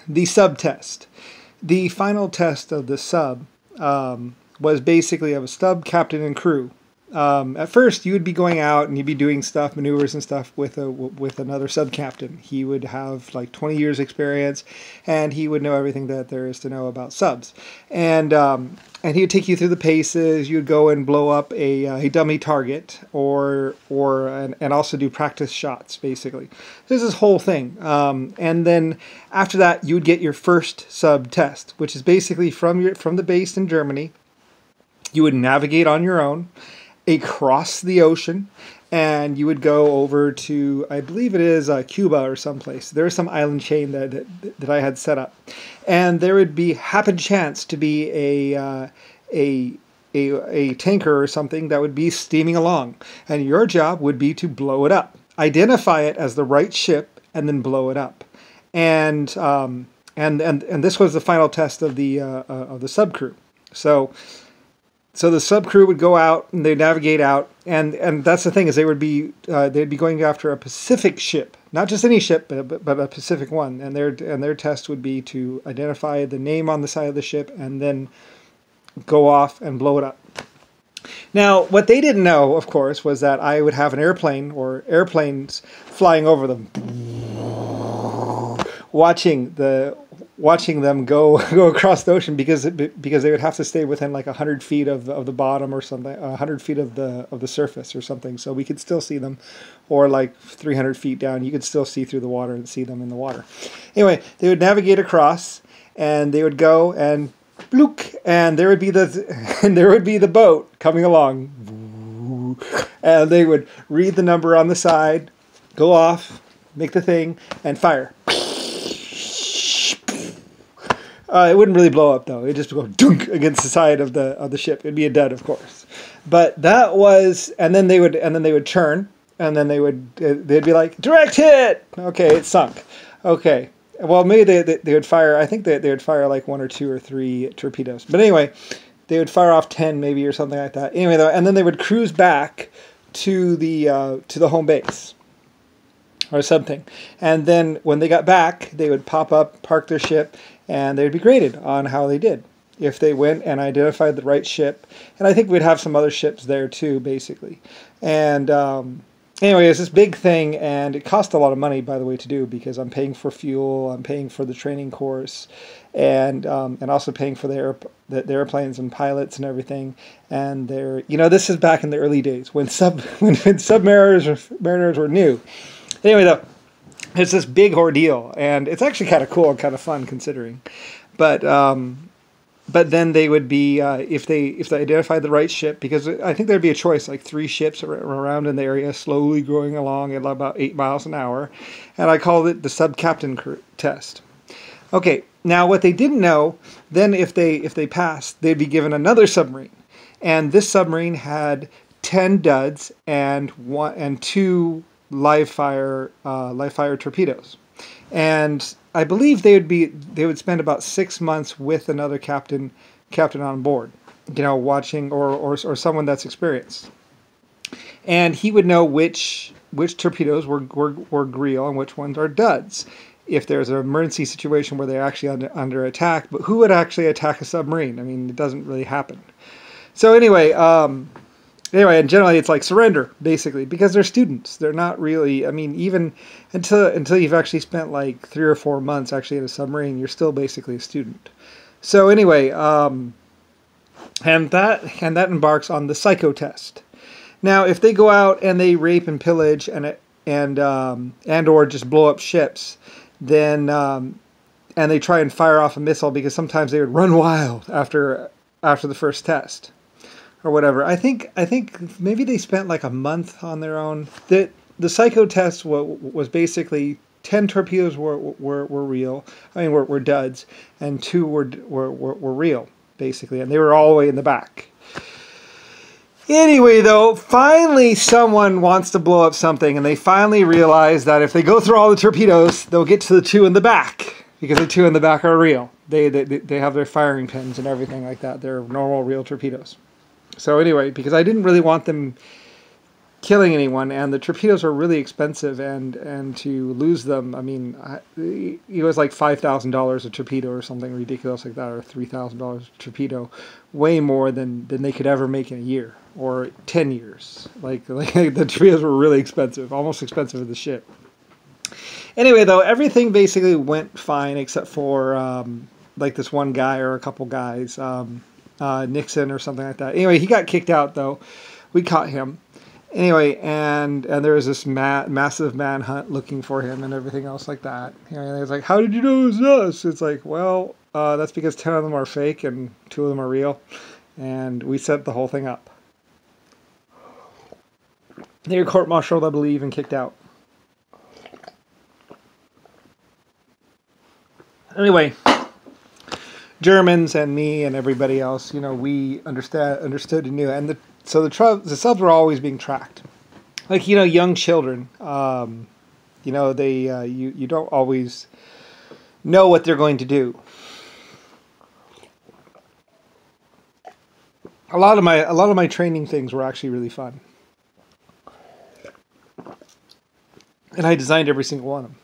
the sub test. The final test of the sub was basically of a sub captain and crew. At first, you would be going out and you'd be doing stuff, maneuvers and stuff with another sub captain. He would have like 20 years experience, and he would know everything that there is to know about subs. And he would take you through the paces. You'd go and blow up a dummy target, and also do practice shots. Basically, there's this whole thing. And then after that, you would get your first sub test, which is basically from the base in Germany. You would navigate on your own across the ocean, and you would go over to, I believe it is Cuba or someplace. There's some island chain that I had set up, and there would be happen chance to be a tanker or something that would be steaming along, and your job would be to blow it up, identify it as the right ship, and then blow it up. And this was the final test of the sub crew. So the sub crew would go out and they'd navigate out, and that's the thing, is they'd be going after a Pacific ship, not just any ship, but a Pacific one, and their test would be to identify the name on the side of the ship and then go off and blow it up. Now, what they didn't know, of course, was that I would have an airplane or airplanes flying over them, watching them go across the ocean, because they would have to stay within like 100 feet of the bottom or something, 100 feet of the surface or something, so we could still see them, or like 300 feet down, you could still see through the water and see them in the water. Anyway, they would navigate across, and they would go and blook, and there would be the boat coming along, and they would read the number on the side, go off, make the thing, and fire. It wouldn't really blow up though. It'd just go dunk against the side of the ship. It'd be a dud, of course. But that was, and then they would turn, and then they'd be like, direct hit. Okay, it sunk. Okay, well maybe they would fire. I think they would fire like 1 or 2 or 3 torpedoes. But anyway, they would fire off 10 maybe or something like that. Anyway, though, and then they would cruise back to the home base or something. And then when they got back, they would pop up, park their ship, and they'd be graded on how they did. If they went and identified the right ship, and I think we'd have some other ships there too, basically. And anyway, it's this big thing, and it cost a lot of money, by the way, to do, because I'm paying for fuel, I'm paying for the training course, and also paying for the airplanes and pilots and everything. And this is back in the early days when submariners were new. Anyway, though, it's this big ordeal, and it's actually kind of cool and kind of fun considering. But then they would be, if they identified the right ship, because I think there'd be a choice, like 3 ships around in the area, slowly growing along at about 8 miles an hour, and I called it the sub-captain test. Okay, now what they didn't know, then if they passed, they'd be given another submarine, and this submarine had 10 duds and 2 live fire torpedoes, and I believe they would spend about 6 months with another captain on board, watching, or someone that's experienced, and he would know which torpedoes were Greel and which ones are duds. If there's an emergency situation where they're actually under attack, but who would actually attack a submarine? I mean, it doesn't really happen. So anyway, and generally it's like surrender, basically, because they're students. They're not really, I mean, even until you've actually spent like 3 or 4 months actually in a submarine, you're still basically a student. So anyway, and that embarks on the psycho test. Now, if they go out and they rape and pillage and or just blow up ships, then and they try and fire off a missile, because sometimes they would run wild after the first test, or whatever. I think maybe they spent like a month on their own. The psycho test was basically 10 torpedoes were real. I mean, were duds, and 2 were real, basically, and they were all the way in the back. Anyway, though, finally someone wants to blow up something, and they finally realize that if they go through all the torpedoes, they'll get to the 2 in the back, because the 2 in the back are real. They have their firing pins and everything like that. They're normal, real torpedoes. So anyway, because I didn't really want them killing anyone, and the torpedoes were really expensive, and to lose them, I mean, it was like $5,000 a torpedo or something ridiculous like that, or $3,000 a torpedo, way more than they could ever make in a year or 10 years. Like the torpedoes were really expensive, almost expensive as the ship. Anyway, though, everything basically went fine except for like this one guy or a couple guys, Nixon or something like that. Anyway, he got kicked out though. We caught him. Anyway, and there was this massive manhunt looking for him and everything else like that. And it's like, how did you know it was us? It's like, well, that's because 10 of them are fake and 2 of them are real. And we set the whole thing up. They were court-martialed, I believe, and kicked out. Anyway, Germans and me and everybody else, we understood and knew. And so the subs were always being tracked. Like, young children, they you don't always know what they're going to do. A lot of my training things were actually really fun. And I designed every single one of them.